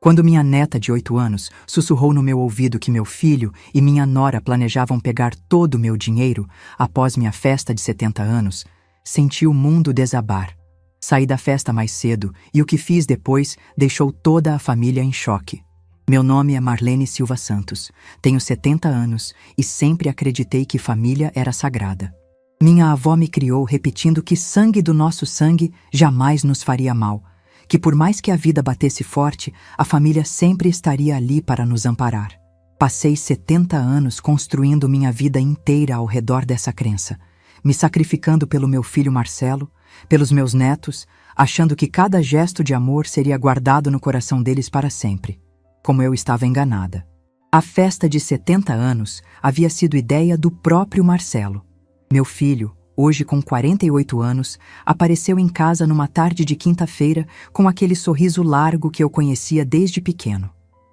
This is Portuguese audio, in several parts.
Quando minha neta de 8 anos sussurrou no meu ouvido que meu filho e minha nora planejavam pegar todo o meu dinheiro após minha festa de 70 anos, senti o mundo desabar. Saí da festa mais cedo e o que fiz depois deixou toda a família em choque. Meu nome é Marlene Silva Santos, tenho 70 anos e sempre acreditei que família era sagrada. Minha avó me criou repetindo que sangue do nosso sangue jamais nos faria mal, que por mais que a vida batesse forte, a família sempre estaria ali para nos amparar. Passei 70 anos construindo minha vida inteira ao redor dessa crença, me sacrificando pelo meu filho Marcelo, pelos meus netos, achando que cada gesto de amor seria guardado no coração deles para sempre. Como eu estava enganada. A festa de 70 anos havia sido ideia do próprio Marcelo. Meu filho, hoje com 48 anos, apareceu em casa numa tarde de quinta-feira com aquele sorriso largo que eu conhecia desde pequeno.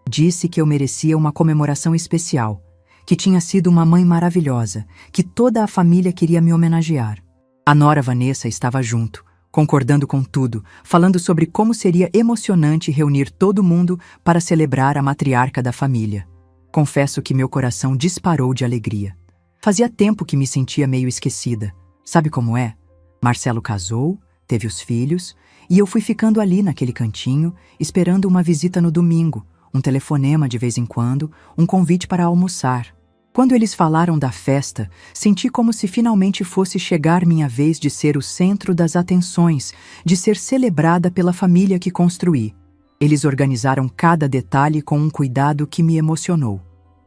Disse que eu merecia uma comemoração especial, que tinha sido uma mãe maravilhosa, que toda a família queria me homenagear. A nora Vanessa estava junto, concordando com tudo, falando sobre como seria emocionante reunir todo mundo para celebrar a matriarca da família. Confesso que meu coração disparou de alegria. Fazia tempo que me sentia meio esquecida. Sabe como é? Marcelo casou, teve os filhos, e eu fui ficando ali naquele cantinho, esperando uma visita no domingo, um telefonema de vez em quando, um convite para almoçar. Quando eles falaram da festa, senti como se finalmente fosse chegar minha vez de ser o centro das atenções, de ser celebrada pela família que construí. Eles organizaram cada detalhe com um cuidado que me emocionou.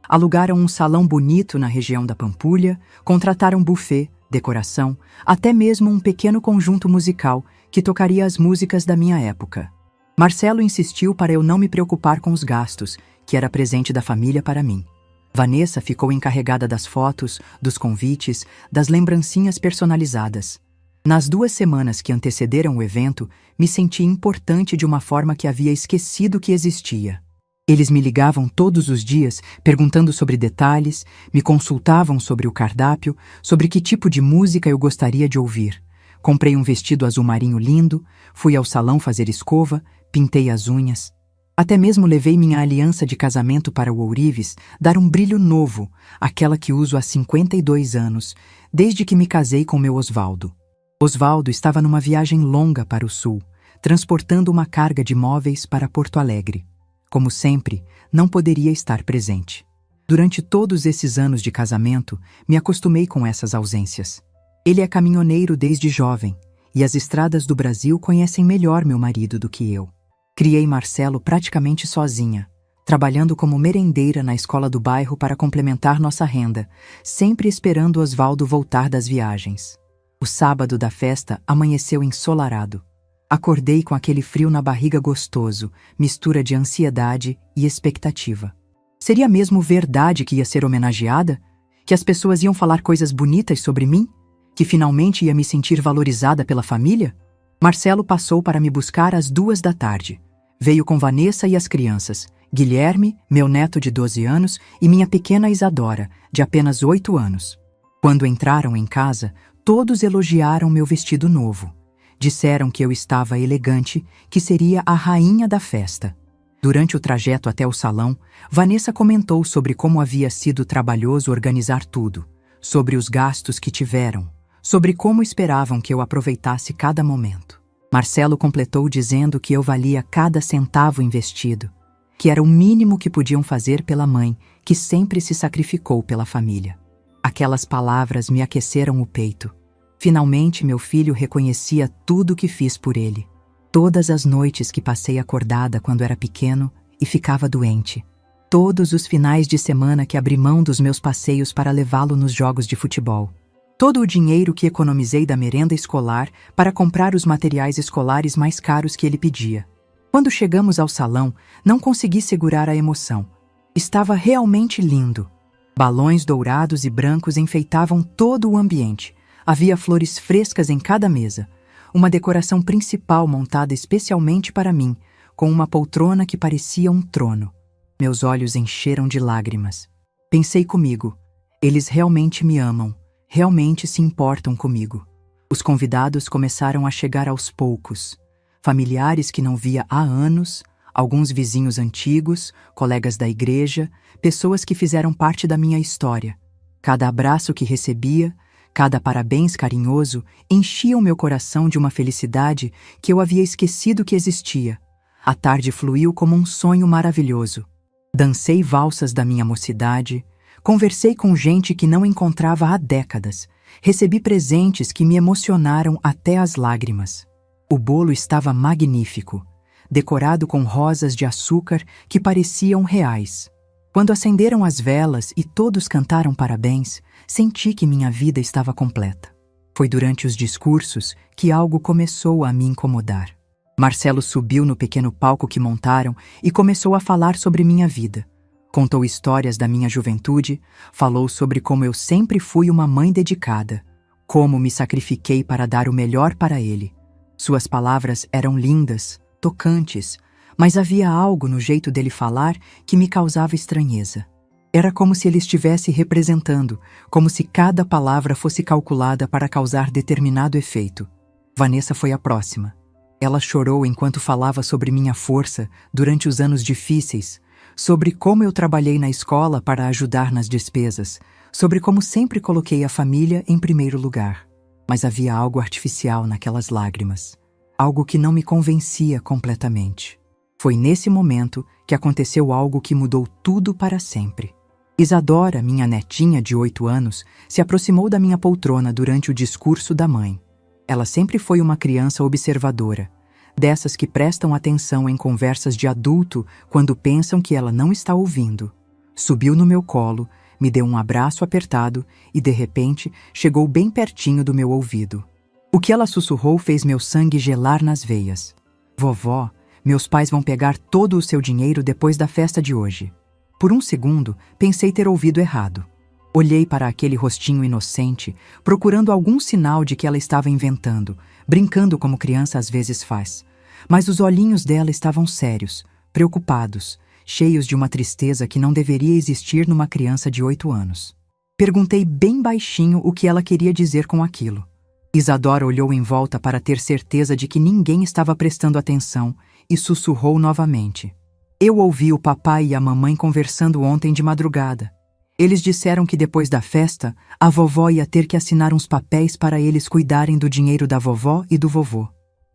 Alugaram um salão bonito na região da Pampulha, contrataram buffet, decoração, até mesmo um pequeno conjunto musical que tocaria as músicas da minha época. Marcelo insistiu para eu não me preocupar com os gastos, que era presente da família para mim. Vanessa ficou encarregada das fotos, dos convites, das lembrancinhas personalizadas. Nas 2 semanas que antecederam o evento, me senti importante de uma forma que havia esquecido que existia. Eles me ligavam todos os dias, perguntando sobre detalhes, me consultavam sobre o cardápio, sobre que tipo de música eu gostaria de ouvir. Comprei um vestido azul marinho lindo, fui ao salão fazer escova, pintei as unhas. Até mesmo levei minha aliança de casamento para o ourives dar um brilho novo, aquela que uso há 52 anos, desde que me casei com meu Osvaldo. Osvaldo estava numa viagem longa para o sul, transportando uma carga de móveis para Porto Alegre. Como sempre, não poderia estar presente. Durante todos esses anos de casamento, me acostumei com essas ausências. Ele é caminhoneiro desde jovem, e as estradas do Brasil conhecem melhor meu marido do que eu. Criei Marcelo praticamente sozinha, trabalhando como merendeira na escola do bairro para complementar nossa renda, sempre esperando Osvaldo voltar das viagens. O sábado da festa amanheceu ensolarado. Acordei com aquele frio na barriga gostoso, mistura de ansiedade e expectativa. Seria mesmo verdade que ia ser homenageada? Que as pessoas iam falar coisas bonitas sobre mim? Que finalmente ia me sentir valorizada pela família? Marcelo passou para me buscar às 2 da tarde. Veio com Vanessa e as crianças, Guilherme, meu neto de 12 anos, e minha pequena Isadora, de apenas 8 anos. Quando entraram em casa, todos elogiaram meu vestido novo. Disseram que eu estava elegante, que seria a rainha da festa. Durante o trajeto até o salão, Vanessa comentou sobre como havia sido trabalhoso organizar tudo, sobre os gastos que tiveram, sobre como esperavam que eu aproveitasse cada momento. Marcelo completou dizendo que eu valia cada centavo investido, que era o mínimo que podiam fazer pela mãe, que sempre se sacrificou pela família. Aquelas palavras me aqueceram o peito. Finalmente meu filho reconhecia tudo o que fiz por ele. Todas as noites que passei acordada quando era pequeno e ficava doente. Todos os finais de semana que abri mão dos meus passeios para levá-lo nos jogos de futebol. Todo o dinheiro que economizei da merenda escolar para comprar os materiais escolares mais caros que ele pedia. Quando chegamos ao salão, não consegui segurar a emoção. Estava realmente lindo. Balões dourados e brancos enfeitavam todo o ambiente. Havia flores frescas em cada mesa. Uma decoração principal montada especialmente para mim, com uma poltrona que parecia um trono. Meus olhos encheram de lágrimas. Pensei comigo, eles realmente me amam. Realmente se importam comigo. Os convidados começaram a chegar aos poucos. Familiares que não via há anos, alguns vizinhos antigos, colegas da igreja, pessoas que fizeram parte da minha história. Cada abraço que recebia, cada parabéns carinhoso, enchia o meu coração de uma felicidade que eu havia esquecido que existia. A tarde fluiu como um sonho maravilhoso. Dancei valsas da minha mocidade, conversei com gente que não encontrava há décadas, recebi presentes que me emocionaram até as lágrimas. O bolo estava magnífico, decorado com rosas de açúcar que pareciam reais. Quando acenderam as velas e todos cantaram parabéns, senti que minha vida estava completa. Foi durante os discursos que algo começou a me incomodar. Marcelo subiu no pequeno palco que montaram e começou a falar sobre minha vida. Contou histórias da minha juventude, falou sobre como eu sempre fui uma mãe dedicada, como me sacrifiquei para dar o melhor para ele. Suas palavras eram lindas, tocantes, mas havia algo no jeito dele falar que me causava estranheza. Era como se ele estivesse representando, como se cada palavra fosse calculada para causar determinado efeito. Vanessa foi a próxima. Ela chorou enquanto falava sobre minha força durante os anos difíceis, sobre como eu trabalhei na escola para ajudar nas despesas, sobre como sempre coloquei a família em primeiro lugar. Mas havia algo artificial naquelas lágrimas, algo que não me convencia completamente. Foi nesse momento que aconteceu algo que mudou tudo para sempre. Isadora, minha netinha de 8 anos, se aproximou da minha poltrona durante o discurso da mãe. Ela sempre foi uma criança observadora, dessas que prestam atenção em conversas de adulto quando pensam que ela não está ouvindo. Subiu no meu colo, me deu um abraço apertado e, de repente, chegou bem pertinho do meu ouvido. O que ela sussurrou fez meu sangue gelar nas veias. Vovó, meus pais vão pegar todo o seu dinheiro depois da festa de hoje. Por um segundo, pensei ter ouvido errado. Olhei para aquele rostinho inocente, procurando algum sinal de que ela estava inventando, brincando como criança às vezes faz. Mas os olhinhos dela estavam sérios, preocupados, cheios de uma tristeza que não deveria existir numa criança de 8 anos. Perguntei bem baixinho o que ela queria dizer com aquilo. Isadora olhou em volta para ter certeza de que ninguém estava prestando atenção e sussurrou novamente. Eu ouvi o papai e a mamãe conversando ontem de madrugada. Eles disseram que depois da festa, a vovó ia ter que assinar uns papéis para eles cuidarem do dinheiro da vovó e do vovô.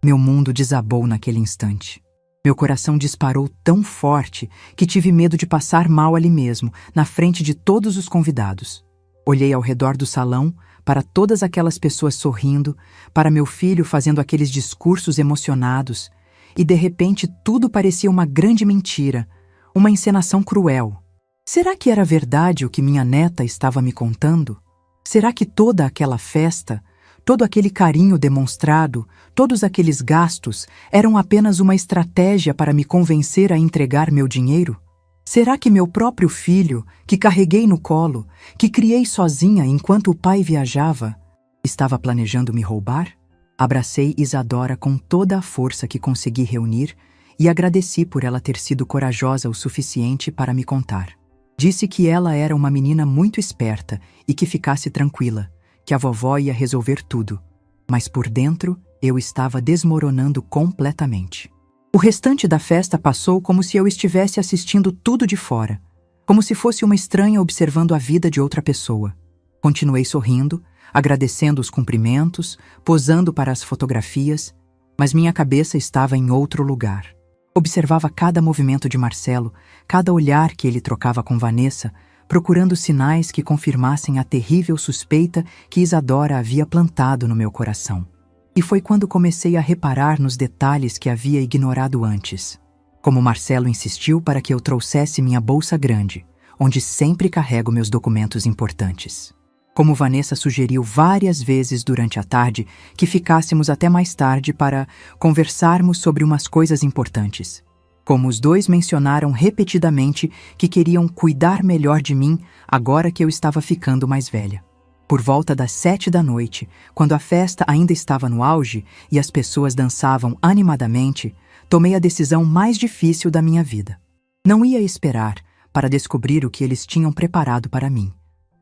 Meu mundo desabou naquele instante. Meu coração disparou tão forte que tive medo de passar mal ali mesmo, na frente de todos os convidados. Olhei ao redor do salão, para todas aquelas pessoas sorrindo, para meu filho fazendo aqueles discursos emocionados, e de repente tudo parecia uma grande mentira, uma encenação cruel. Será que era verdade o que minha neta estava me contando? Será que toda aquela festa, todo aquele carinho demonstrado, todos aqueles gastos eram apenas uma estratégia para me convencer a entregar meu dinheiro? Será que meu próprio filho, que carreguei no colo, que criei sozinha enquanto o pai viajava, estava planejando me roubar? Abracei Isadora com toda a força que consegui reunir e agradeci por ela ter sido corajosa o suficiente para me contar. Disse que ela era uma menina muito esperta e que ficasse tranquila, que a vovó ia resolver tudo. Mas por dentro, eu estava desmoronando completamente. O restante da festa passou como se eu estivesse assistindo tudo de fora, como se fosse uma estranha observando a vida de outra pessoa. Continuei sorrindo, agradecendo os cumprimentos, posando para as fotografias, mas minha cabeça estava em outro lugar. Observava cada movimento de Marcelo, cada olhar que ele trocava com Vanessa, procurando sinais que confirmassem a terrível suspeita que Isadora havia plantado no meu coração. E foi quando comecei a reparar nos detalhes que havia ignorado antes. Como Marcelo insistiu para que eu trouxesse minha bolsa grande, onde sempre carrego meus documentos importantes. Como Vanessa sugeriu várias vezes durante a tarde que ficássemos até mais tarde para conversarmos sobre umas coisas importantes. Como os dois mencionaram repetidamente que queriam cuidar melhor de mim agora que eu estava ficando mais velha. Por volta das 7 da noite, quando a festa ainda estava no auge e as pessoas dançavam animadamente, tomei a decisão mais difícil da minha vida. Não ia esperar para descobrir o que eles tinham preparado para mim.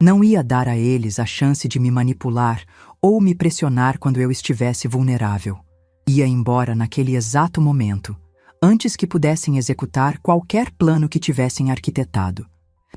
Não ia dar a eles a chance de me manipular ou me pressionar quando eu estivesse vulnerável. Ia embora naquele exato momento, antes que pudessem executar qualquer plano que tivessem arquitetado.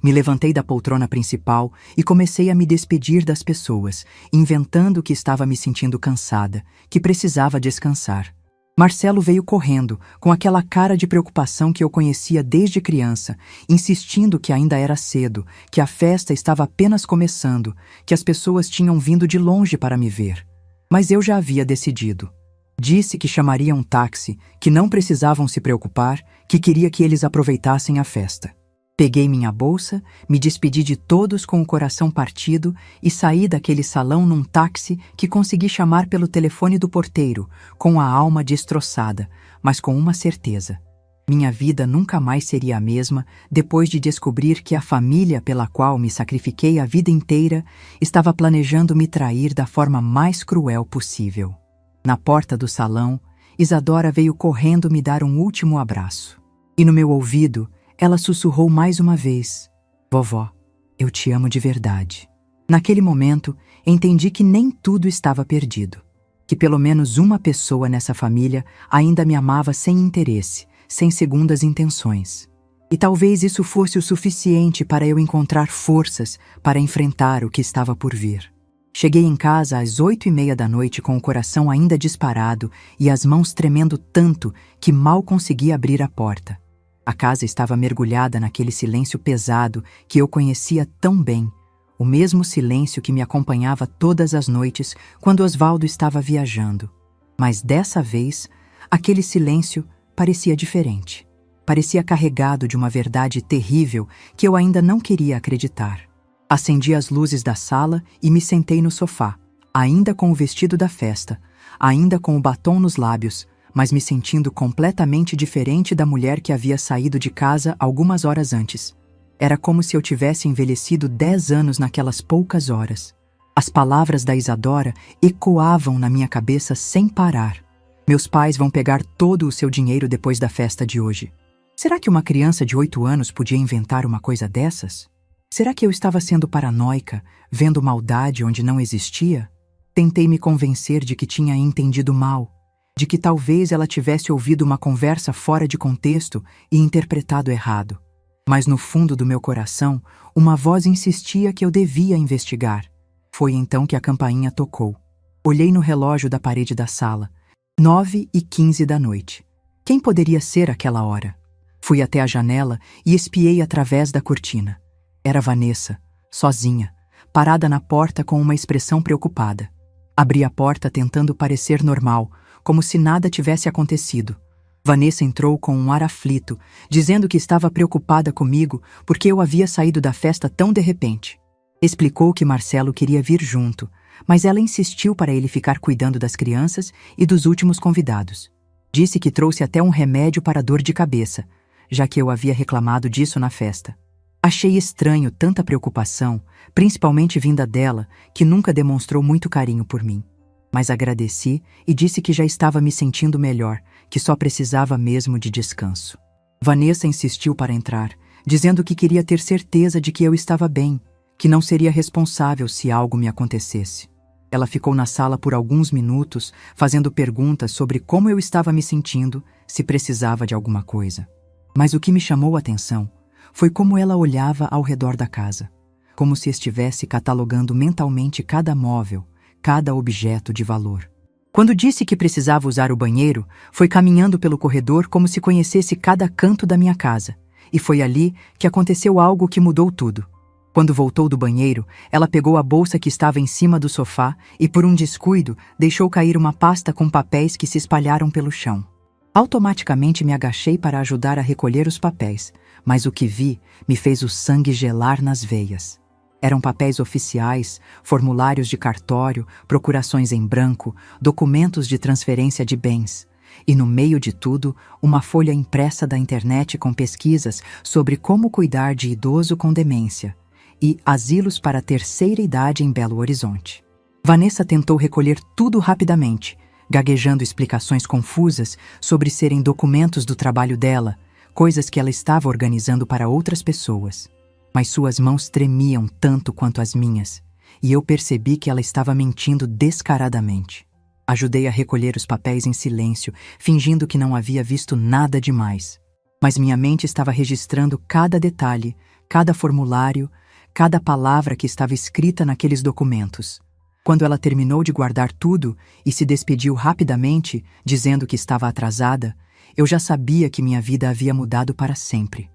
Me levantei da poltrona principal e comecei a me despedir das pessoas, inventando que estava me sentindo cansada, que precisava descansar. Marcelo veio correndo, com aquela cara de preocupação que eu conhecia desde criança, insistindo que ainda era cedo, que a festa estava apenas começando, que as pessoas tinham vindo de longe para me ver. Mas eu já havia decidido. Disse que chamaria um táxi, que não precisavam se preocupar, que queria que eles aproveitassem a festa. Peguei minha bolsa, me despedi de todos com o coração partido e saí daquele salão num táxi que consegui chamar pelo telefone do porteiro, com a alma destroçada, mas com uma certeza. Minha vida nunca mais seria a mesma depois de descobrir que a família pela qual me sacrifiquei a vida inteira estava planejando me trair da forma mais cruel possível. Na porta do salão, Isadora veio correndo me dar um último abraço. E no meu ouvido, ela sussurrou mais uma vez: "Vovó, eu te amo de verdade." Naquele momento, entendi que nem tudo estava perdido. Que pelo menos uma pessoa nessa família ainda me amava sem interesse, sem segundas intenções. E talvez isso fosse o suficiente para eu encontrar forças para enfrentar o que estava por vir. Cheguei em casa às 8:30 da noite com o coração ainda disparado e as mãos tremendo tanto que mal consegui abrir a porta. A casa estava mergulhada naquele silêncio pesado que eu conhecia tão bem, o mesmo silêncio que me acompanhava todas as noites quando Osvaldo estava viajando. Mas dessa vez, aquele silêncio parecia diferente. Parecia carregado de uma verdade terrível que eu ainda não queria acreditar. Acendi as luzes da sala e me sentei no sofá, ainda com o vestido da festa, ainda com o batom nos lábios, mas me sentindo completamente diferente da mulher que havia saído de casa algumas horas antes. Era como se eu tivesse envelhecido 10 anos naquelas poucas horas. As palavras da Isadora ecoavam na minha cabeça sem parar. Meus pais vão pegar todo o seu dinheiro depois da festa de hoje. Será que uma criança de 8 anos podia inventar uma coisa dessas? Será que eu estava sendo paranoica, vendo maldade onde não existia? Tentei me convencer de que tinha entendido mal, de que talvez ela tivesse ouvido uma conversa fora de contexto e interpretado errado. Mas no fundo do meu coração, uma voz insistia que eu devia investigar. Foi então que a campainha tocou. Olhei no relógio da parede da sala. 9:15 da noite. Quem poderia ser aquela hora? Fui até a janela e espiei através da cortina. Era Vanessa, sozinha, parada na porta com uma expressão preocupada. Abri a porta tentando parecer normal, como se nada tivesse acontecido. Vanessa entrou com um ar aflito, dizendo que estava preocupada comigo porque eu havia saído da festa tão de repente. Explicou que Marcelo queria vir junto, mas ela insistiu para ele ficar cuidando das crianças e dos últimos convidados. Disse que trouxe até um remédio para dor de cabeça, já que eu havia reclamado disso na festa. Achei estranho tanta preocupação, principalmente vinda dela, que nunca demonstrou muito carinho por mim. Mas agradeci e disse que já estava me sentindo melhor, que só precisava mesmo de descanso. Vanessa insistiu para entrar, dizendo que queria ter certeza de que eu estava bem, que não seria responsável se algo me acontecesse. Ela ficou na sala por alguns minutos, fazendo perguntas sobre como eu estava me sentindo, se precisava de alguma coisa. Mas o que me chamou a atenção foi como ela olhava ao redor da casa, como se estivesse catalogando mentalmente cada móvel, cada objeto de valor. Quando disse que precisava usar o banheiro, foi caminhando pelo corredor como se conhecesse cada canto da minha casa, e foi ali que aconteceu algo que mudou tudo. Quando voltou do banheiro, ela pegou a bolsa que estava em cima do sofá e, por um descuido, deixou cair uma pasta com papéis que se espalharam pelo chão. Automaticamente me agachei para ajudar a recolher os papéis, mas o que vi me fez o sangue gelar nas veias. Eram papéis oficiais, formulários de cartório, procurações em branco, documentos de transferência de bens. E no meio de tudo, uma folha impressa da internet com pesquisas sobre como cuidar de idoso com demência e asilos para a terceira idade em Belo Horizonte. Vanessa tentou recolher tudo rapidamente, gaguejando explicações confusas sobre serem documentos do trabalho dela, coisas que ela estava organizando para outras pessoas. Mas suas mãos tremiam tanto quanto as minhas, e eu percebi que ela estava mentindo descaradamente. Ajudei a recolher os papéis em silêncio, fingindo que não havia visto nada demais. Mas minha mente estava registrando cada detalhe, cada formulário, cada palavra que estava escrita naqueles documentos. Quando ela terminou de guardar tudo e se despediu rapidamente, dizendo que estava atrasada, eu já sabia que minha vida havia mudado para sempre.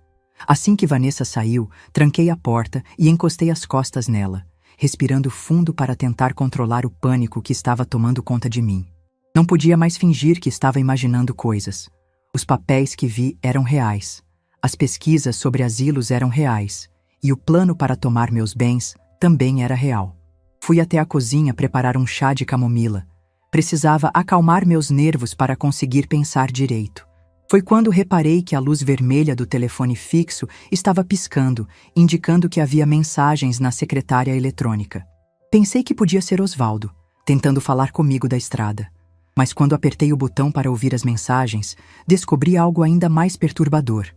Assim que Vanessa saiu, tranquei a porta e encostei as costas nela, respirando fundo para tentar controlar o pânico que estava tomando conta de mim. Não podia mais fingir que estava imaginando coisas. Os papéis que vi eram reais. As pesquisas sobre asilos eram reais. E o plano para tomar meus bens também era real. Fui até a cozinha preparar um chá de camomila. Precisava acalmar meus nervos para conseguir pensar direito. Foi quando reparei que a luz vermelha do telefone fixo estava piscando, indicando que havia mensagens na secretária eletrônica. Pensei que podia ser Osvaldo, tentando falar comigo da estrada. Mas quando apertei o botão para ouvir as mensagens, descobri algo ainda mais perturbador.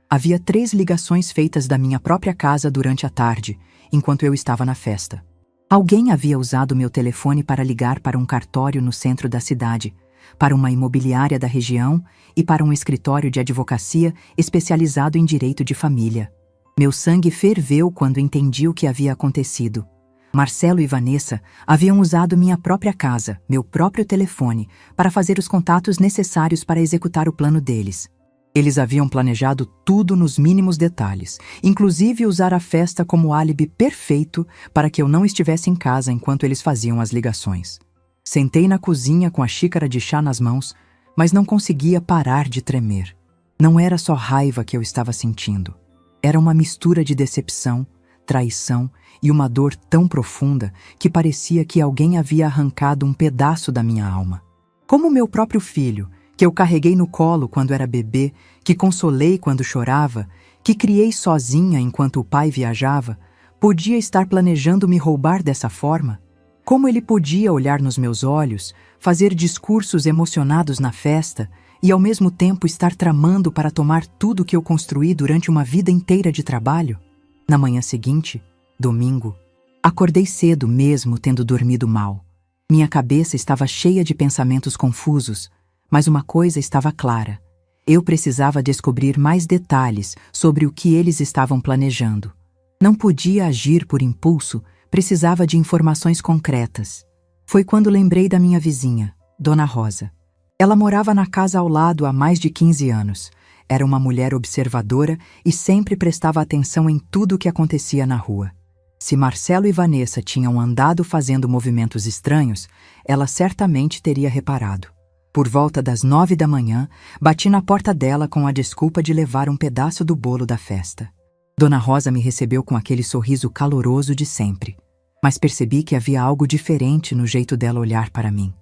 Havia 3 ligações feitas da minha própria casa durante a tarde, enquanto eu estava na festa. Alguém havia usado meu telefone para ligar para um cartório no centro da cidade, para uma imobiliária da região e para um escritório de advocacia especializado em direito de família. Meu sangue ferveu quando entendi o que havia acontecido. Marcelo e Vanessa haviam usado minha própria casa, meu próprio telefone, para fazer os contatos necessários para executar o plano deles. Eles haviam planejado tudo nos mínimos detalhes, inclusive usar a festa como álibi perfeito para que eu não estivesse em casa enquanto eles faziam as ligações. Sentei na cozinha com a xícara de chá nas mãos, mas não conseguia parar de tremer. Não era só raiva que eu estava sentindo. Era uma mistura de decepção, traição e uma dor tão profunda que parecia que alguém havia arrancado um pedaço da minha alma. Como meu próprio filho, que eu carreguei no colo quando era bebê, que consolei quando chorava, que criei sozinha enquanto o pai viajava, podia estar planejando me roubar dessa forma? Como ele podia olhar nos meus olhos, fazer discursos emocionados na festa e ao mesmo tempo estar tramando para tomar tudo que eu construí durante uma vida inteira de trabalho? Na manhã seguinte, domingo, acordei cedo mesmo tendo dormido mal. Minha cabeça estava cheia de pensamentos confusos, mas uma coisa estava clara. Eu precisava descobrir mais detalhes sobre o que eles estavam planejando. Não podia agir por impulso, precisava de informações concretas. Foi quando lembrei da minha vizinha, Dona Rosa. Ela morava na casa ao lado há mais de 15 anos. Era uma mulher observadora e sempre prestava atenção em tudo o que acontecia na rua. Se Marcelo e Vanessa tinham andado fazendo movimentos estranhos, ela certamente teria reparado. Por volta das 9 da manhã, bati na porta dela com a desculpa de levar um pedaço do bolo da festa. Dona Rosa me recebeu com aquele sorriso caloroso de sempre, mas percebi que havia algo diferente no jeito dela olhar para mim.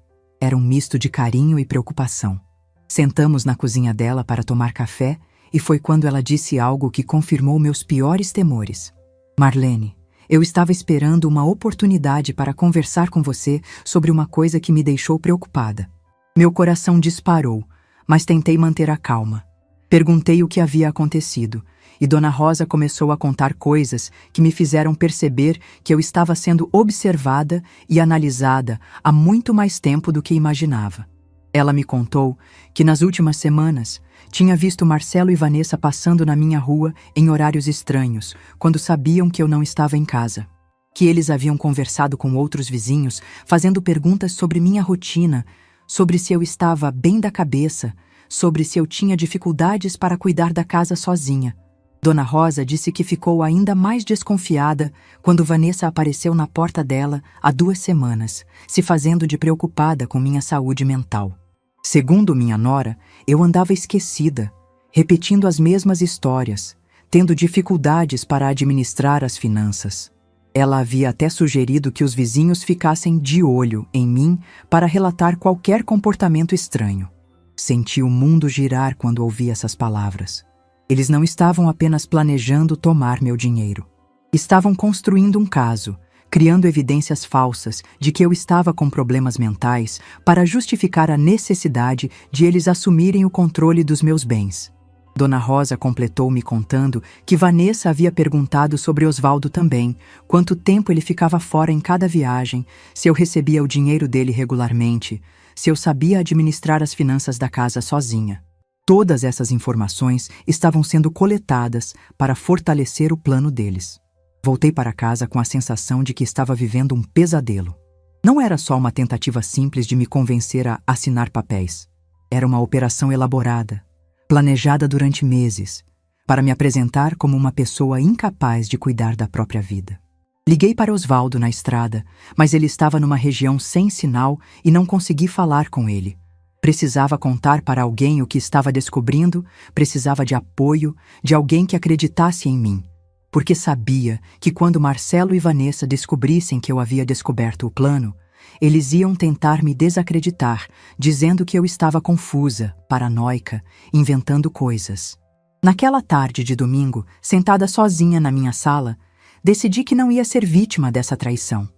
Era um misto de carinho e preocupação. Sentamos na cozinha dela para tomar café e foi quando ela disse algo que confirmou meus piores temores. Marlene, eu estava esperando uma oportunidade para conversar com você sobre uma coisa que me deixou preocupada. Meu coração disparou, mas tentei manter a calma. Perguntei o que havia acontecido, e Dona Rosa começou a contar coisas que me fizeram perceber que eu estava sendo observada e analisada há muito mais tempo do que imaginava. Ela me contou que nas últimas semanas tinha visto Marcelo e Vanessa passando na minha rua em horários estranhos, quando sabiam que eu não estava em casa. Que eles haviam conversado com outros vizinhos, fazendo perguntas sobre minha rotina, sobre se eu estava bem da cabeça, sobre se eu tinha dificuldades para cuidar da casa sozinha. Dona Rosa disse que ficou ainda mais desconfiada quando Vanessa apareceu na porta dela há 2 semanas, se fazendo de preocupada com minha saúde mental. Segundo minha nora, eu andava esquecida, repetindo as mesmas histórias, tendo dificuldades para administrar as finanças. Ela havia até sugerido que os vizinhos ficassem de olho em mim para relatar qualquer comportamento estranho. Senti o mundo girar quando ouvi essas palavras. Eles não estavam apenas planejando tomar meu dinheiro. Estavam construindo um caso, criando evidências falsas de que eu estava com problemas mentais para justificar a necessidade de eles assumirem o controle dos meus bens. Dona Rosa completou me contando que Vanessa havia perguntado sobre Osvaldo também, quanto tempo ele ficava fora em cada viagem, se eu recebia o dinheiro dele regularmente, se eu sabia administrar as finanças da casa sozinha. Todas essas informações estavam sendo coletadas para fortalecer o plano deles. Voltei para casa com a sensação de que estava vivendo um pesadelo. Não era só uma tentativa simples de me convencer a assinar papéis. Era uma operação elaborada, planejada durante meses, para me apresentar como uma pessoa incapaz de cuidar da própria vida. Liguei para Osvaldo na estrada, mas ele estava numa região sem sinal e não consegui falar com ele. Precisava contar para alguém o que estava descobrindo, precisava de apoio, de alguém que acreditasse em mim. Porque sabia que quando Marcelo e Vanessa descobrissem que eu havia descoberto o plano, eles iam tentar me desacreditar, dizendo que eu estava confusa, paranoica, inventando coisas. Naquela tarde de domingo, sentada sozinha na minha sala, decidi que não ia ser vítima dessa traição.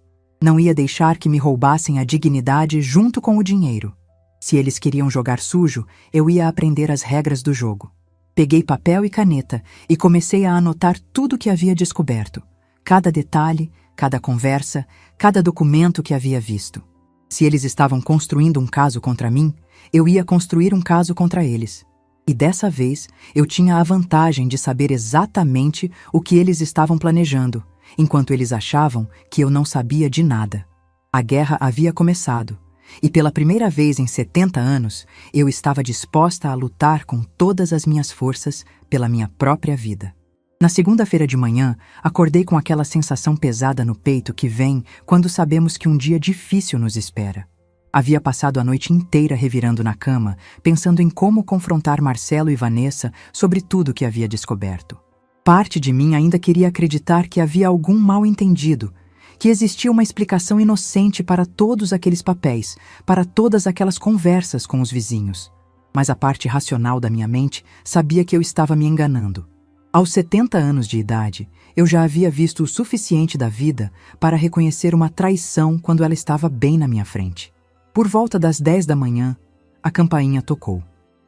Não ia deixar que me roubassem a dignidade junto com o dinheiro. Se eles queriam jogar sujo, eu ia aprender as regras do jogo. Peguei papel e caneta e comecei a anotar tudo que havia descoberto. Cada detalhe, cada conversa, cada documento que havia visto. Se eles estavam construindo um caso contra mim, eu ia construir um caso contra eles. E dessa vez, eu tinha a vantagem de saber exatamente o que eles estavam planejando, enquanto eles achavam que eu não sabia de nada. A guerra havia começado. E pela primeira vez em 70 anos, eu estava disposta a lutar com todas as minhas forças pela minha própria vida. Na segunda-feira de manhã, acordei com aquela sensação pesada no peito que vem quando sabemos que um dia difícil nos espera. Havia passado a noite inteira revirando na cama, pensando em como confrontar Marcelo e Vanessa sobre tudo que havia descoberto. Parte de mim ainda queria acreditar que havia algum mal-entendido, que existia uma explicação inocente para todos aqueles papéis, para todas aquelas conversas com os vizinhos. Mas a parte racional da minha mente sabia que eu estava me enganando. Aos 70 anos de idade, eu já havia visto o suficiente da vida para reconhecer uma traição quando ela estava bem na minha frente. Por volta das 10 da manhã, a campainha tocou.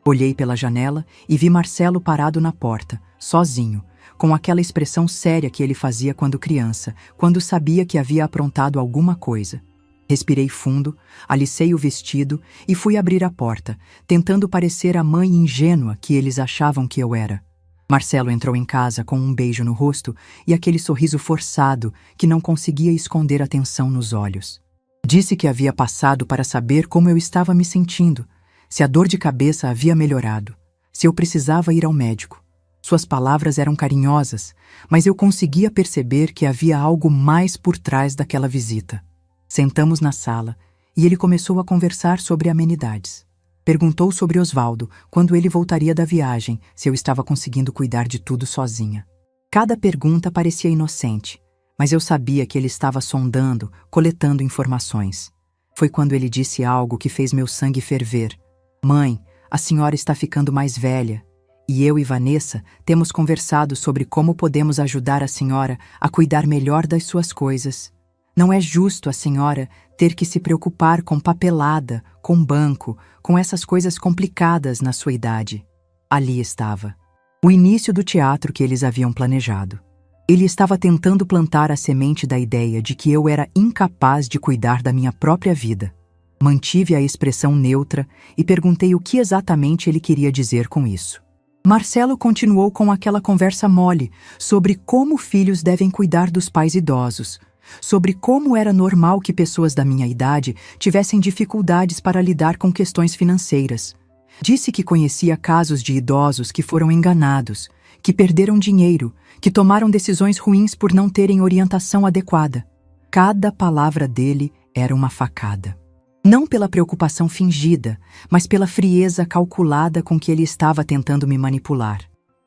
Olhei pela janela e vi Marcelo parado na porta, sozinho, com aquela expressão séria que ele fazia quando criança, quando sabia que havia aprontado alguma coisa. Respirei fundo, alicei o vestido e fui abrir a porta, tentando parecer a mãe ingênua que eles achavam que eu era. Marcelo entrou em casa com um beijo no rosto e aquele sorriso forçado que não conseguia esconder a tensão nos olhos. Disse que havia passado para saber como eu estava me sentindo, se a dor de cabeça havia melhorado, se eu precisava ir ao médico. Suas palavras eram carinhosas, mas eu conseguia perceber que havia algo mais por trás daquela visita. Sentamos na sala e ele começou a conversar sobre amenidades. Perguntou sobre Osvaldo, quando ele voltaria da viagem, se eu estava conseguindo cuidar de tudo sozinha. Cada pergunta parecia inocente, mas eu sabia que ele estava sondando, coletando informações. Foi quando ele disse algo que fez meu sangue ferver. Mãe, a senhora está ficando mais velha. E eu e Vanessa temos conversado sobre como podemos ajudar a senhora a cuidar melhor das suas coisas. Não é justo a senhora ter que se preocupar com papelada, com banco, com essas coisas complicadas na sua idade. Ali estava. O início do teatro que eles haviam planejado. Ele estava tentando plantar a semente da ideia de que eu era incapaz de cuidar da minha própria vida. Mantive a expressão neutra e perguntei o que exatamente ele queria dizer com isso. Marcelo continuou com aquela conversa mole sobre como filhos devem cuidar dos pais idosos, sobre como era normal que pessoas da minha idade tivessem dificuldades para lidar com questões financeiras. Disse que conhecia casos de idosos que foram enganados, que perderam dinheiro, que tomaram decisões ruins por não terem orientação adequada. Cada palavra dele era uma facada. Não pela preocupação fingida, mas pela frieza calculada com que ele estava tentando me manipular.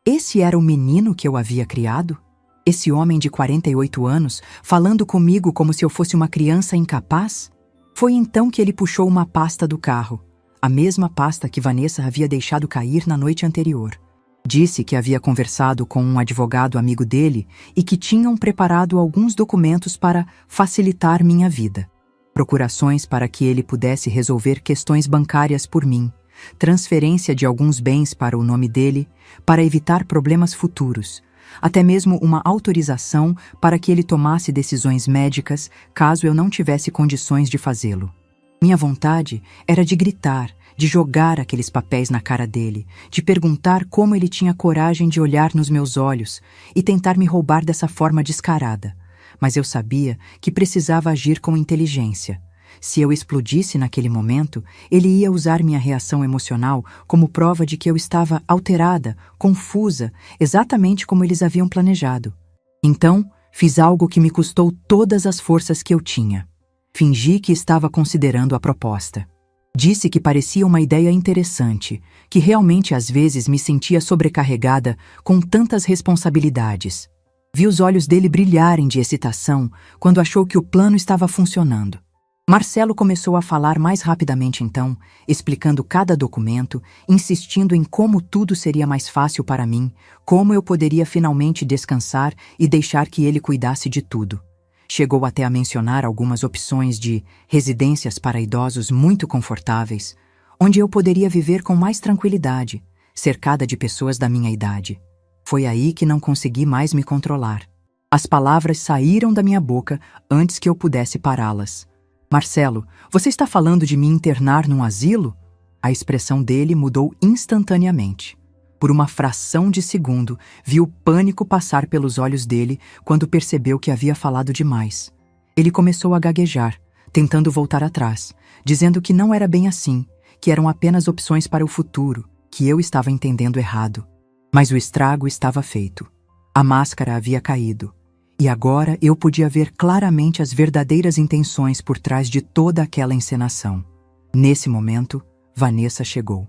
Esse era o menino que eu havia criado? Esse homem de 48 anos, falando comigo como se eu fosse uma criança incapaz? Foi então que ele puxou uma pasta do carro, a mesma pasta que Vanessa havia deixado cair na noite anterior. Disse que havia conversado com um advogado amigo dele e que tinham preparado alguns documentos para facilitar minha vida. Procurações para que ele pudesse resolver questões bancárias por mim, transferência de alguns bens para o nome dele, para evitar problemas futuros, até mesmo uma autorização para que ele tomasse decisões médicas caso eu não tivesse condições de fazê-lo. Minha vontade era de gritar, de jogar aqueles papéis na cara dele, de perguntar como ele tinha coragem de olhar nos meus olhos e tentar me roubar dessa forma descarada. Mas eu sabia que precisava agir com inteligência. Se eu explodisse naquele momento, ele ia usar minha reação emocional como prova de que eu estava alterada, confusa, exatamente como eles haviam planejado. Então, fiz algo que me custou todas as forças que eu tinha. Fingi que estava considerando a proposta. Disse que parecia uma ideia interessante, que realmente às vezes me sentia sobrecarregada com tantas responsabilidades. Vi os olhos dele brilharem de excitação quando achou que o plano estava funcionando. Marcelo começou a falar mais rapidamente então, explicando cada documento, insistindo em como tudo seria mais fácil para mim, como eu poderia finalmente descansar e deixar que ele cuidasse de tudo. Chegou até a mencionar algumas opções de residências para idosos muito confortáveis, onde eu poderia viver com mais tranquilidade, cercada de pessoas da minha idade. Foi aí que não consegui mais me controlar. As palavras saíram da minha boca antes que eu pudesse pará-las. Marcelo, você está falando de me internar num asilo? A expressão dele mudou instantaneamente. Por uma fração de segundo, vi o pânico passar pelos olhos dele quando percebeu que havia falado demais. Ele começou a gaguejar, tentando voltar atrás, dizendo que não era bem assim, que eram apenas opções para o futuro, que eu estava entendendo errado. Mas o estrago estava feito. A máscara havia caído. E agora eu podia ver claramente as verdadeiras intenções por trás de toda aquela encenação. Nesse momento, Vanessa chegou.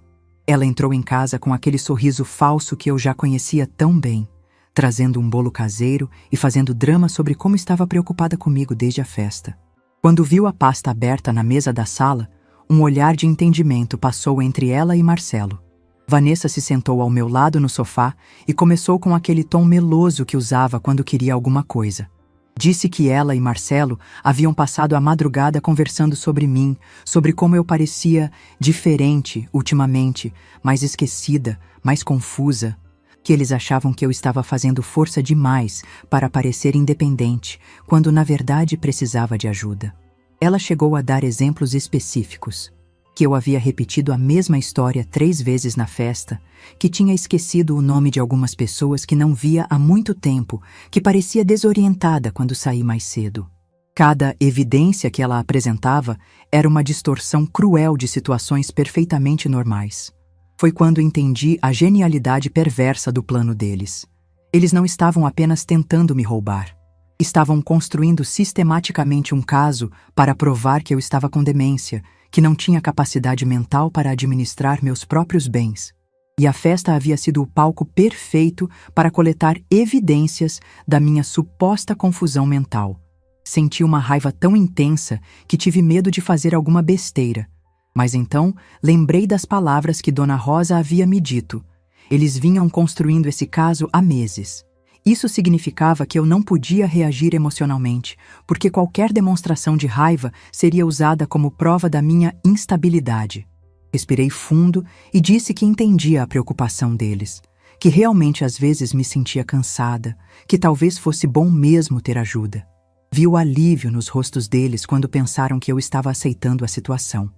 Ela entrou em casa com aquele sorriso falso que eu já conhecia tão bem, trazendo um bolo caseiro e fazendo drama sobre como estava preocupada comigo desde a festa. Quando viu a pasta aberta na mesa da sala, um olhar de entendimento passou entre ela e Marcelo. Vanessa se sentou ao meu lado no sofá e começou com aquele tom meloso que usava quando queria alguma coisa. Disse que ela e Marcelo haviam passado a madrugada conversando sobre mim, sobre como eu parecia diferente ultimamente, mais esquecida, mais confusa, que eles achavam que eu estava fazendo força demais para parecer independente, quando na verdade precisava de ajuda. Ela chegou a dar exemplos específicos. Que eu havia repetido a mesma história 3 vezes na festa, que tinha esquecido o nome de algumas pessoas que não via há muito tempo, que parecia desorientada quando saí mais cedo. Cada evidência que ela apresentava era uma distorção cruel de situações perfeitamente normais. Foi quando entendi a genialidade perversa do plano deles. Eles não estavam apenas tentando me roubar. Estavam construindo sistematicamente um caso para provar que eu estava com demência, que não tinha capacidade mental para administrar meus próprios bens. E a festa havia sido o palco perfeito para coletar evidências da minha suposta confusão mental. Senti uma raiva tão intensa que tive medo de fazer alguma besteira. Mas então lembrei das palavras que Dona Rosa havia me dito. Eles vinham construindo esse caso há meses. Isso significava que eu não podia reagir emocionalmente, porque qualquer demonstração de raiva seria usada como prova da minha instabilidade. Respirei fundo e disse que entendia a preocupação deles, que realmente às vezes me sentia cansada, que talvez fosse bom mesmo ter ajuda. Vi o alívio nos rostos deles quando pensaram que eu estava aceitando a situação.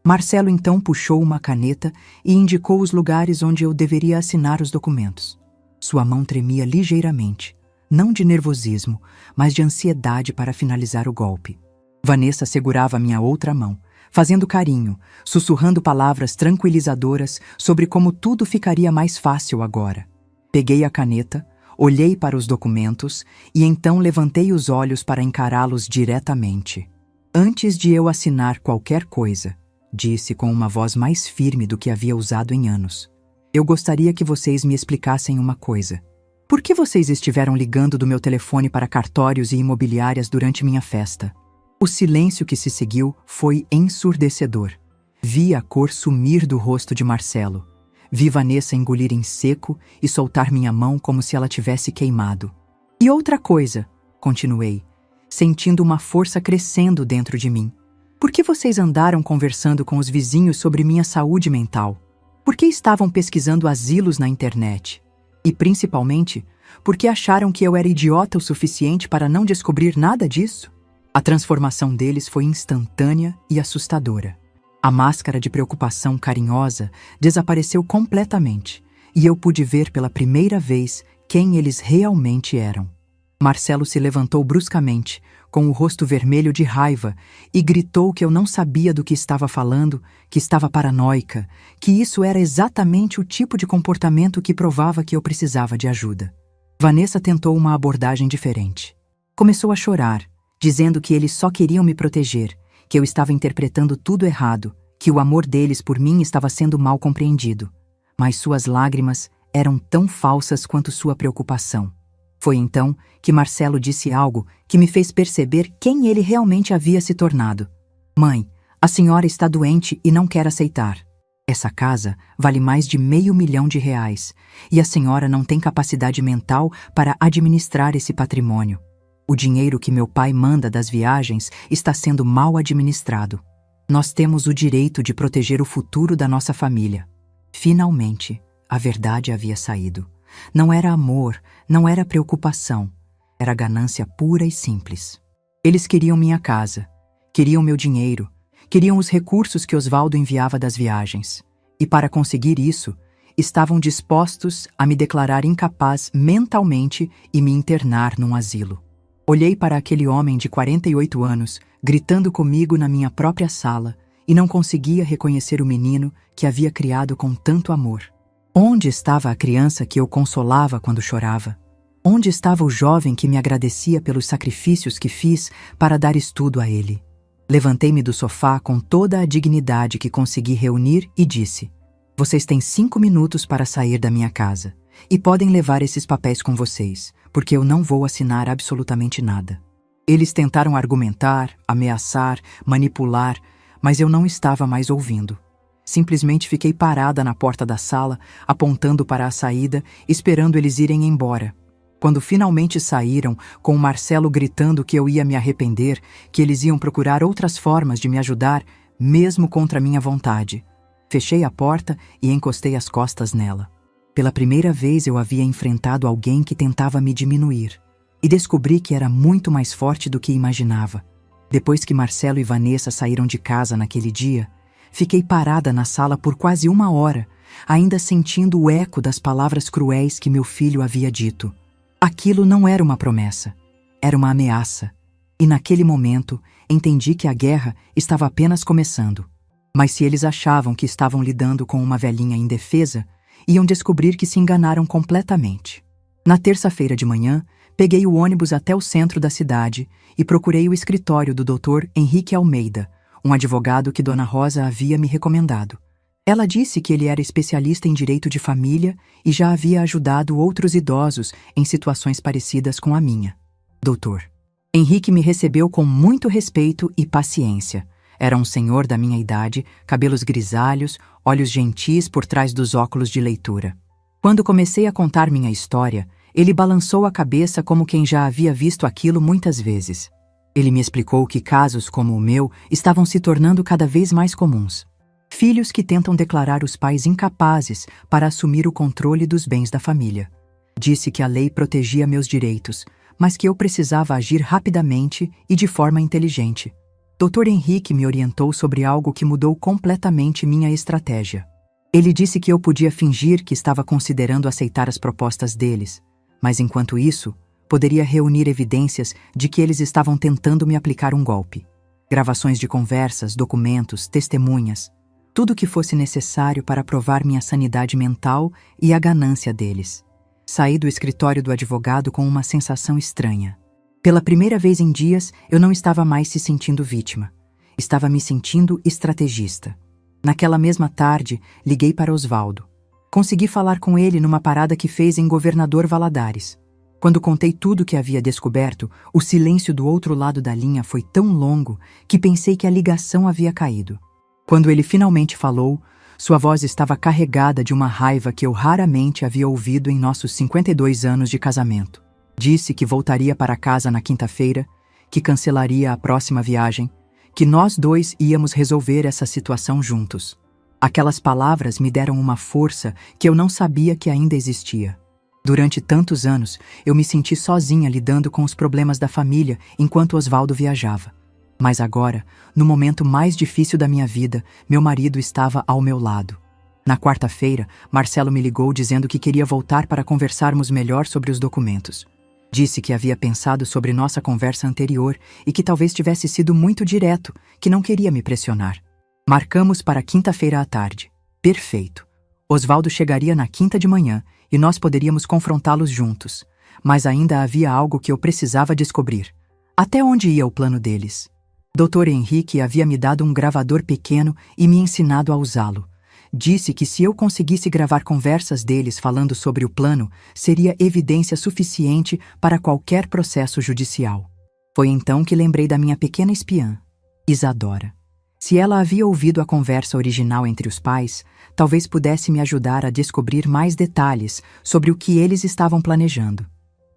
Marcelo então puxou uma caneta e indicou os lugares onde eu deveria assinar os documentos. Sua mão tremia ligeiramente, não de nervosismo, mas de ansiedade para finalizar o golpe. Vanessa segurava minha outra mão, fazendo carinho, sussurrando palavras tranquilizadoras sobre como tudo ficaria mais fácil agora. Peguei a caneta, olhei para os documentos e então levantei os olhos para encará-los diretamente. Antes de eu assinar qualquer coisa, disse com uma voz mais firme do que havia usado em anos. Eu gostaria que vocês me explicassem uma coisa. Por que vocês estiveram ligando do meu telefone para cartórios e imobiliárias durante minha festa? O silêncio que se seguiu foi ensurdecedor. Vi a cor sumir do rosto de Marcelo. Vi Vanessa engolir em seco e soltar minha mão como se ela tivesse queimado. E outra coisa, continuei, sentindo uma força crescendo dentro de mim. Por que vocês andaram conversando com os vizinhos sobre minha saúde mental? Por que estavam pesquisando asilos na internet? E, principalmente, por que acharam que eu era idiota o suficiente para não descobrir nada disso? A transformação deles foi instantânea e assustadora. A máscara de preocupação carinhosa desapareceu completamente e eu pude ver pela primeira vez quem eles realmente eram. Marcelo se levantou bruscamente, com o rosto vermelho de raiva, e gritou que eu não sabia do que estava falando, que estava paranoica, que isso era exatamente o tipo de comportamento que provava que eu precisava de ajuda. Vanessa tentou uma abordagem diferente. Começou a chorar, dizendo que eles só queriam me proteger, que eu estava interpretando tudo errado, que o amor deles por mim estava sendo mal compreendido. Mas suas lágrimas eram tão falsas quanto sua preocupação. Foi então que Marcelo disse algo que me fez perceber quem ele realmente havia se tornado. Mãe, a senhora está doente e não quer aceitar. Essa casa vale mais de R$500 mil e a senhora não tem capacidade mental para administrar esse patrimônio. O dinheiro que meu pai manda das viagens está sendo mal administrado. Nós temos o direito de proteger o futuro da nossa família. Finalmente, a verdade havia saído. Não era amor, não era preocupação. Era ganância pura e simples. Eles queriam minha casa, queriam meu dinheiro, queriam os recursos que Osvaldo enviava das viagens. E para conseguir isso, estavam dispostos a me declarar incapaz mentalmente e me internar num asilo. Olhei para aquele homem de 48 anos, gritando comigo na minha própria sala, e não conseguia reconhecer o menino que havia criado com tanto amor. Onde estava a criança que eu consolava quando chorava? Onde estava o jovem que me agradecia pelos sacrifícios que fiz para dar estudo a ele? Levantei-me do sofá com toda a dignidade que consegui reunir e disse: vocês têm 5 minutos para sair da minha casa e podem levar esses papéis com vocês, porque eu não vou assinar absolutamente nada. Eles tentaram argumentar, ameaçar, manipular, mas eu não estava mais ouvindo. Simplesmente fiquei parada na porta da sala, apontando para a saída, esperando eles irem embora. Quando finalmente saíram, com o Marcelo gritando que eu ia me arrepender, que eles iam procurar outras formas de me ajudar, mesmo contra minha vontade. Fechei a porta e encostei as costas nela. Pela primeira vez eu havia enfrentado alguém que tentava me diminuir, e descobri que era muito mais forte do que imaginava. Depois que Marcelo e Vanessa saíram de casa naquele dia, fiquei parada na sala por quase 1 hora, ainda sentindo o eco das palavras cruéis que meu filho havia dito. Aquilo não era uma promessa, era uma ameaça. E naquele momento, entendi que a guerra estava apenas começando. Mas se eles achavam que estavam lidando com uma velhinha indefesa, iam descobrir que se enganaram completamente. Na terça-feira de manhã, peguei o ônibus até o centro da cidade e procurei o escritório do Dr. Henrique Almeida, um advogado que Dona Rosa havia me recomendado. Ela disse que ele era especialista em direito de família e já havia ajudado outros idosos em situações parecidas com a minha. Doutor Henrique me recebeu com muito respeito e paciência. Era um senhor da minha idade, cabelos grisalhos, olhos gentis por trás dos óculos de leitura. Quando comecei a contar minha história, ele balançou a cabeça como quem já havia visto aquilo muitas vezes. Ele me explicou que casos como o meu estavam se tornando cada vez mais comuns. Filhos que tentam declarar os pais incapazes para assumir o controle dos bens da família. Disse que a lei protegia meus direitos, mas que eu precisava agir rapidamente e de forma inteligente. Dr. Henrique me orientou sobre algo que mudou completamente minha estratégia. Ele disse que eu podia fingir que estava considerando aceitar as propostas deles, mas enquanto isso, poderia reunir evidências de que eles estavam tentando me aplicar um golpe. Gravações de conversas, documentos, testemunhas, tudo o que fosse necessário para provar minha sanidade mental e a ganância deles. Saí do escritório do advogado com uma sensação estranha. Pela primeira vez em dias, eu não estava mais se sentindo vítima. Estava me sentindo estrategista. Naquela mesma tarde, liguei para Osvaldo. Consegui falar com ele numa parada que fez em Governador Valadares. Quando contei tudo o que havia descoberto, o silêncio do outro lado da linha foi tão longo que pensei que a ligação havia caído. Quando ele finalmente falou, sua voz estava carregada de uma raiva que eu raramente havia ouvido em nossos 52 anos de casamento. Disse que voltaria para casa na quinta-feira, que cancelaria a próxima viagem, que nós dois íamos resolver essa situação juntos. Aquelas palavras me deram uma força que eu não sabia que ainda existia. Durante tantos anos, eu me senti sozinha lidando com os problemas da família enquanto Osvaldo viajava. Mas agora, no momento mais difícil da minha vida, meu marido estava ao meu lado. Na quarta-feira, Marcelo me ligou dizendo que queria voltar para conversarmos melhor sobre os documentos. Disse que havia pensado sobre nossa conversa anterior e que talvez tivesse sido muito direto, que não queria me pressionar. Marcamos para quinta-feira à tarde. Perfeito. Osvaldo chegaria na quinta de manhã e nós poderíamos confrontá-los juntos. Mas ainda havia algo que eu precisava descobrir. Até onde ia o plano deles? Dr. Henrique havia me dado um gravador pequeno e me ensinado a usá-lo. Disse que se eu conseguisse gravar conversas deles falando sobre o plano, seria evidência suficiente para qualquer processo judicial. Foi então que lembrei da minha pequena espiã, Isadora. Se ela havia ouvido a conversa original entre os pais, talvez pudesse me ajudar a descobrir mais detalhes sobre o que eles estavam planejando.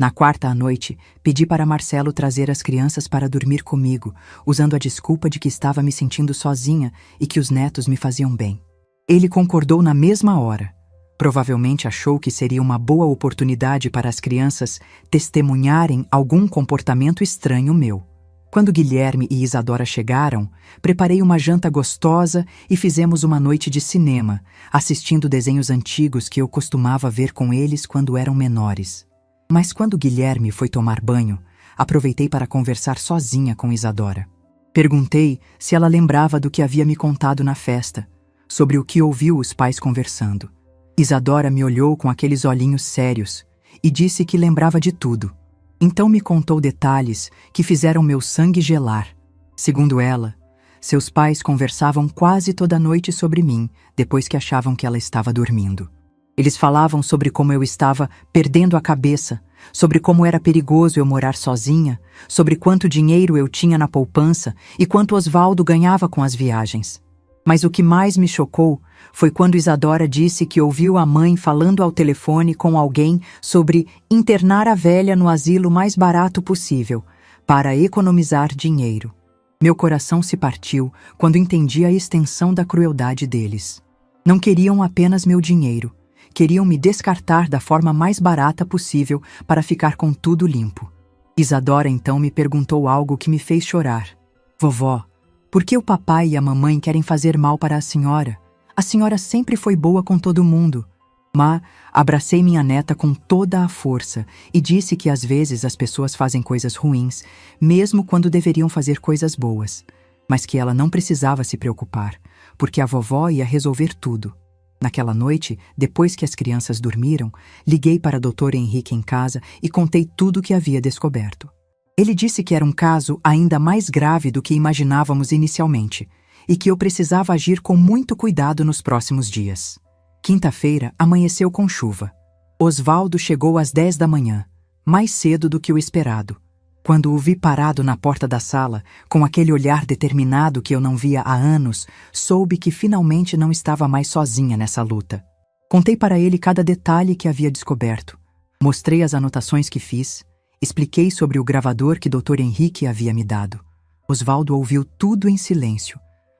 Na quarta à noite, pedi para Marcelo trazer as crianças para dormir comigo, usando a desculpa de que estava me sentindo sozinha e que os netos me faziam bem. Ele concordou na mesma hora. Provavelmente achou que seria uma boa oportunidade para as crianças testemunharem algum comportamento estranho meu. Quando Guilherme e Isadora chegaram, preparei uma janta gostosa e fizemos uma noite de cinema, assistindo desenhos antigos que eu costumava ver com eles quando eram menores. Mas quando Guilherme foi tomar banho, aproveitei para conversar sozinha com Isadora. Perguntei se ela lembrava do que havia me contado na festa, sobre o que ouviu os pais conversando. Isadora me olhou com aqueles olhinhos sérios e disse que lembrava de tudo. Então me contou detalhes que fizeram meu sangue gelar. Segundo ela, seus pais conversavam quase toda noite sobre mim, depois que achavam que ela estava dormindo. Eles falavam sobre como eu estava perdendo a cabeça, sobre como era perigoso eu morar sozinha, sobre quanto dinheiro eu tinha na poupança e quanto Osvaldo ganhava com as viagens. Mas o que mais me chocou foi quando Isadora disse que ouviu a mãe falando ao telefone com alguém sobre internar a velha no asilo mais barato possível, para economizar dinheiro. Meu coração se partiu quando entendi a extensão da crueldade deles. Não queriam apenas meu dinheiro, queriam me descartar da forma mais barata possível para ficar com tudo limpo. Isadora então me perguntou algo que me fez chorar. Vovó, por que o papai e a mamãe querem fazer mal para a senhora? A senhora sempre foi boa com todo mundo. Mas abracei minha neta com toda a força e disse que às vezes as pessoas fazem coisas ruins, mesmo quando deveriam fazer coisas boas. Mas que ela não precisava se preocupar, porque a vovó ia resolver tudo. Naquela noite, depois que as crianças dormiram, liguei para Dr. Henrique em casa e contei tudo o que havia descoberto. Ele disse que era um caso ainda mais grave do que imaginávamos inicialmente e que eu precisava agir com muito cuidado nos próximos dias. Quinta-feira amanheceu com chuva. Osvaldo chegou às 10 da manhã, mais cedo do que o esperado. Quando o vi parado na porta da sala, com aquele olhar determinado que eu não via há anos, soube que finalmente não estava mais sozinha nessa luta. Contei para ele cada detalhe que havia descoberto. Mostrei as anotações que fiz. Expliquei sobre o gravador que Dr. Henrique havia me dado. Osvaldo ouviu tudo em silêncio,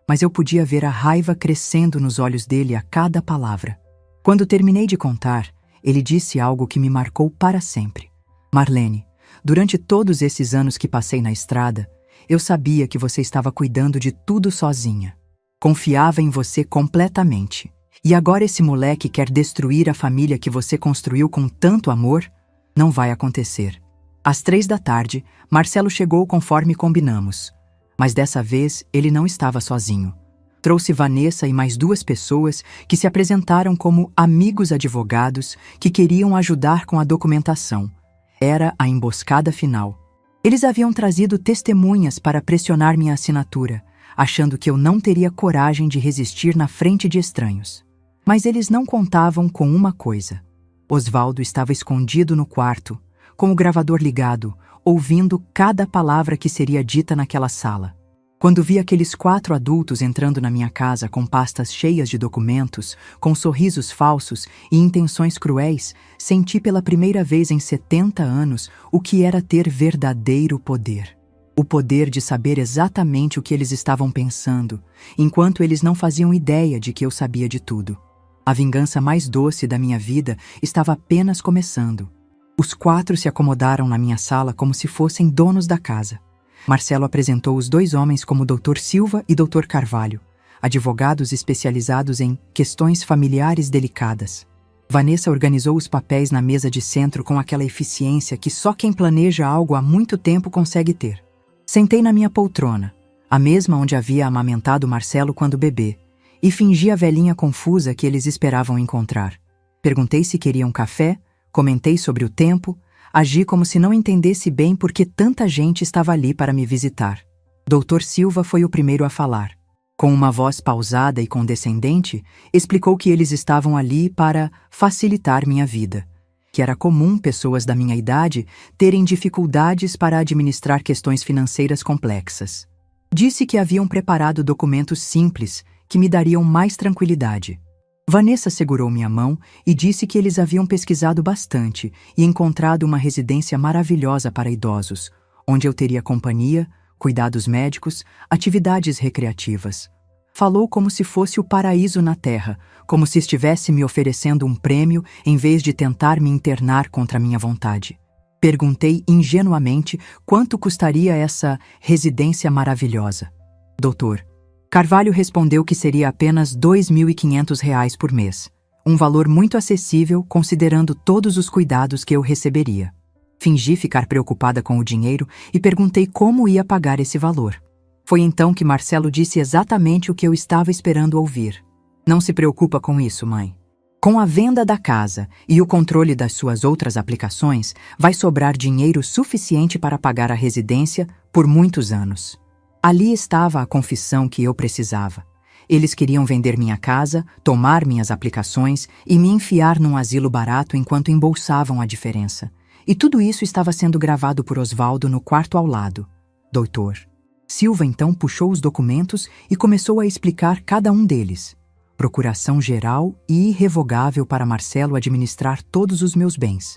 mas eu podia ver a raiva crescendo nos olhos dele a cada palavra. Quando terminei de contar, ele disse algo que me marcou para sempre. Marlene, durante todos esses anos que passei na estrada, eu sabia que você estava cuidando de tudo sozinha. Confiava em você completamente. E agora esse moleque quer destruir a família que você construiu com tanto amor? Não vai acontecer. Às 3 da tarde, Marcelo chegou conforme combinamos. Mas dessa vez, ele não estava sozinho. Trouxe Vanessa e mais 2 pessoas que se apresentaram como amigos advogados que queriam ajudar com a documentação. Era a emboscada final. Eles haviam trazido testemunhas para pressionar minha assinatura, achando que eu não teria coragem de resistir na frente de estranhos. Mas eles não contavam com uma coisa. Osvaldo estava escondido no quarto, com o gravador ligado, ouvindo cada palavra que seria dita naquela sala. Quando vi aqueles 4 adultos entrando na minha casa com pastas cheias de documentos, com sorrisos falsos e intenções cruéis, senti pela primeira vez em 70 anos o que era ter verdadeiro poder. O poder de saber exatamente o que eles estavam pensando, enquanto eles não faziam ideia de que eu sabia de tudo. A vingança mais doce da minha vida estava apenas começando. Os 4 se acomodaram na minha sala como se fossem donos da casa. Marcelo apresentou os 2 homens como Dr. Silva e Dr. Carvalho, advogados especializados em questões familiares delicadas. Vanessa organizou os papéis na mesa de centro com aquela eficiência que só quem planeja algo há muito tempo consegue ter. Sentei na minha poltrona, a mesma onde havia amamentado Marcelo quando bebê, e fingi a velhinha confusa que eles esperavam encontrar. Perguntei se queriam café, comentei sobre o tempo, agi como se não entendesse bem por que tanta gente estava ali para me visitar. Dr. Silva foi o primeiro a falar. Com uma voz pausada e condescendente, explicou que eles estavam ali para facilitar minha vida, que era comum pessoas da minha idade terem dificuldades para administrar questões financeiras complexas. Disse que haviam preparado documentos simples que me dariam mais tranquilidade. Vanessa segurou minha mão e disse que eles haviam pesquisado bastante e encontrado uma residência maravilhosa para idosos, onde eu teria companhia, cuidados médicos, atividades recreativas. Falou como se fosse o paraíso na Terra, como se estivesse me oferecendo um prêmio em vez de tentar me internar contra minha vontade. Perguntei ingenuamente quanto custaria essa residência maravilhosa. Doutor, Carvalho respondeu que seria apenas R$ 2.500 por mês, um valor muito acessível considerando todos os cuidados que eu receberia. Fingi ficar preocupada com o dinheiro e perguntei como ia pagar esse valor. Foi então que Marcelo disse exatamente o que eu estava esperando ouvir. Não se preocupa com isso, mãe. Com a venda da casa e o controle das suas outras aplicações, vai sobrar dinheiro suficiente para pagar a residência por muitos anos. Ali estava a confissão que eu precisava. Eles queriam vender minha casa, tomar minhas aplicações e me enfiar num asilo barato enquanto embolsavam a diferença. E tudo isso estava sendo gravado por Osvaldo no quarto ao lado. Doutor. Silva então puxou os documentos e começou a explicar cada um deles. Procuração geral e irrevogável para Marcelo administrar todos os meus bens.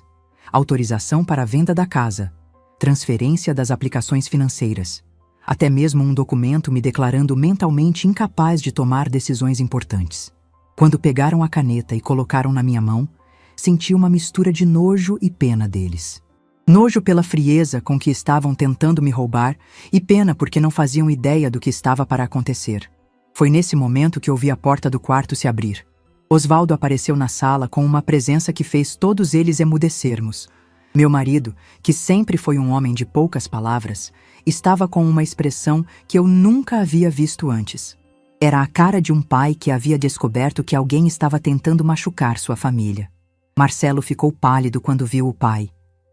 Autorização para a venda da casa. Transferência das aplicações financeiras. Até mesmo um documento me declarando mentalmente incapaz de tomar decisões importantes. Quando pegaram a caneta e colocaram na minha mão, senti uma mistura de nojo e pena deles. Nojo pela frieza com que estavam tentando me roubar e pena porque não faziam ideia do que estava para acontecer. Foi nesse momento que ouvi a porta do quarto se abrir. Osvaldo apareceu na sala com uma presença que fez todos eles emudecermos. Meu marido, que sempre foi um homem de poucas palavras, estava com uma expressão que eu nunca havia visto antes. Era a cara de um pai que havia descoberto que alguém estava tentando machucar sua família. Marcelo ficou pálido quando viu o pai.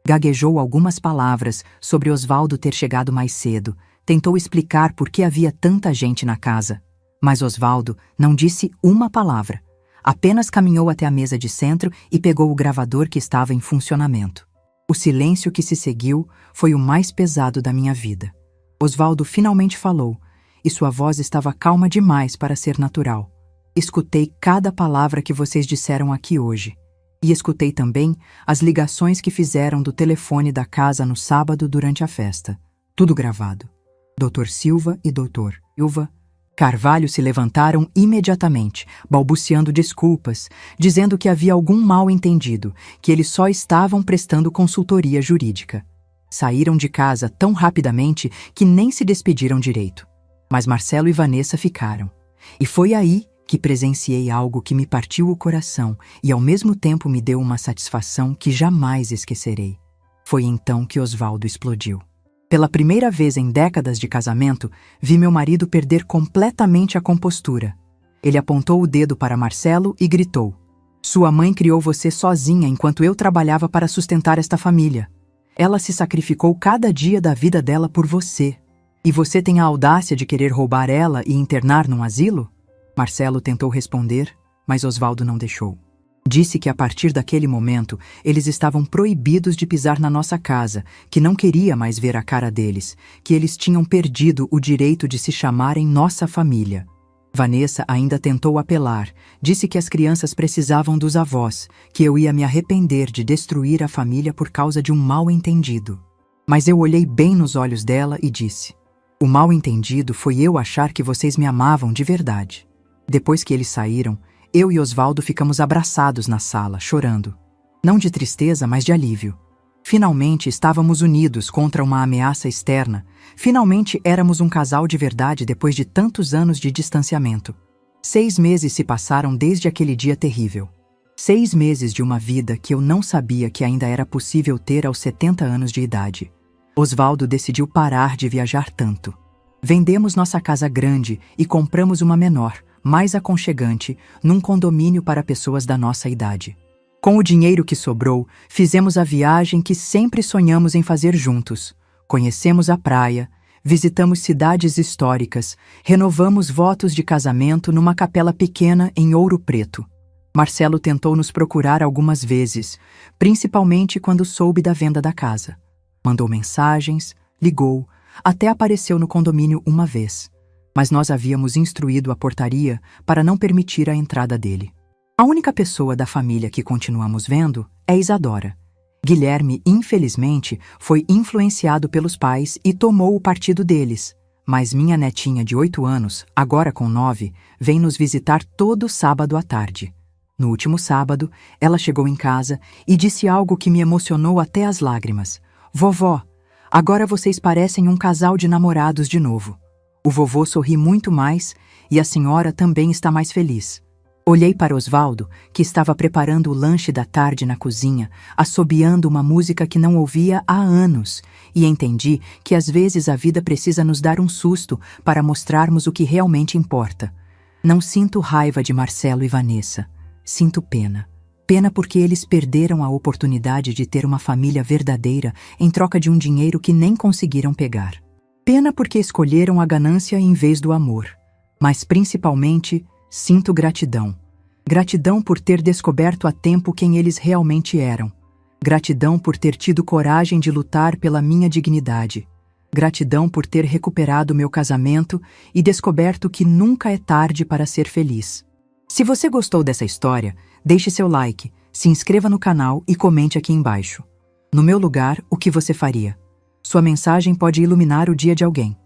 Gaguejou algumas palavras sobre Osvaldo ter chegado mais cedo, tentou explicar por que havia tanta gente na casa. Mas Osvaldo não disse uma palavra. Apenas caminhou até a mesa de centro e pegou o gravador que estava em funcionamento. O silêncio que se seguiu foi o mais pesado da minha vida. Osvaldo finalmente falou, e sua voz estava calma demais para ser natural. Escutei cada palavra que vocês disseram aqui hoje. E escutei também as ligações que fizeram do telefone da casa no sábado durante a festa. Tudo gravado. Dr. Silva e Dr. Silva Carvalho se levantaram imediatamente, balbuciando desculpas, dizendo que havia algum mal-entendido, que eles só estavam prestando consultoria jurídica. Saíram de casa tão rapidamente que nem se despediram direito. Mas Marcelo e Vanessa ficaram. E foi aí que presenciei algo que me partiu o coração e ao mesmo tempo me deu uma satisfação que jamais esquecerei. Foi então que Osvaldo explodiu. Pela primeira vez em décadas de casamento, vi meu marido perder completamente a compostura. Ele apontou o dedo para Marcelo e gritou: "Sua mãe criou você sozinha enquanto eu trabalhava para sustentar esta família. Ela se sacrificou cada dia da vida dela por você. E você tem a audácia de querer roubar ela e internar num asilo?" Marcelo tentou responder, mas Osvaldo não deixou. Disse que a partir daquele momento eles estavam proibidos de pisar na nossa casa, que não queria mais ver a cara deles, que eles tinham perdido o direito de se chamarem nossa família. Vanessa ainda tentou apelar, disse que as crianças precisavam dos avós, que eu ia me arrepender de destruir a família por causa de um mal-entendido. Mas eu olhei bem nos olhos dela e disse: "O mal-entendido foi eu achar que vocês me amavam de verdade." Depois que eles saíram, eu e Osvaldo ficamos abraçados na sala, chorando. Não de tristeza, mas de alívio. Finalmente estávamos unidos contra uma ameaça externa. Finalmente éramos um casal de verdade depois de tantos anos de distanciamento. 6 meses se passaram desde aquele dia terrível. 6 meses de uma vida que eu não sabia que ainda era possível ter aos 70 anos de idade. Osvaldo decidiu parar de viajar tanto. Vendemos nossa casa grande e compramos uma menor, mais aconchegante, num condomínio para pessoas da nossa idade. Com o dinheiro que sobrou, fizemos a viagem que sempre sonhamos em fazer juntos. Conhecemos a praia, visitamos cidades históricas, renovamos votos de casamento numa capela pequena em Ouro Preto. Marcelo tentou nos procurar algumas vezes, principalmente quando soube da venda da casa. Mandou mensagens, ligou, até apareceu no condomínio uma vez. Mas nós havíamos instruído a portaria para não permitir a entrada dele. A única pessoa da família que continuamos vendo é Isadora. Guilherme, infelizmente, foi influenciado pelos pais e tomou o partido deles. Mas minha netinha de 8 anos, agora com 9, vem nos visitar todo sábado à tarde. No último sábado, ela chegou em casa e disse algo que me emocionou até as lágrimas. Vovó, agora vocês parecem um casal de namorados de novo. O vovô sorri muito mais e a senhora também está mais feliz. Olhei para Osvaldo, que estava preparando o lanche da tarde na cozinha, assobiando uma música que não ouvia há anos, e entendi que às vezes a vida precisa nos dar um susto para mostrarmos o que realmente importa. Não sinto raiva de Marcelo e Vanessa. Sinto pena. Pena porque eles perderam a oportunidade de ter uma família verdadeira em troca de um dinheiro que nem conseguiram pegar. Pena porque escolheram a ganância em vez do amor. Mas principalmente, sinto gratidão. Gratidão por ter descoberto a tempo quem eles realmente eram. Gratidão por ter tido coragem de lutar pela minha dignidade. Gratidão por ter recuperado meu casamento e descoberto que nunca é tarde para ser feliz. Se você gostou dessa história, deixe seu like, se inscreva no canal e comente aqui embaixo. No meu lugar, o que você faria? Sua mensagem pode iluminar o dia de alguém.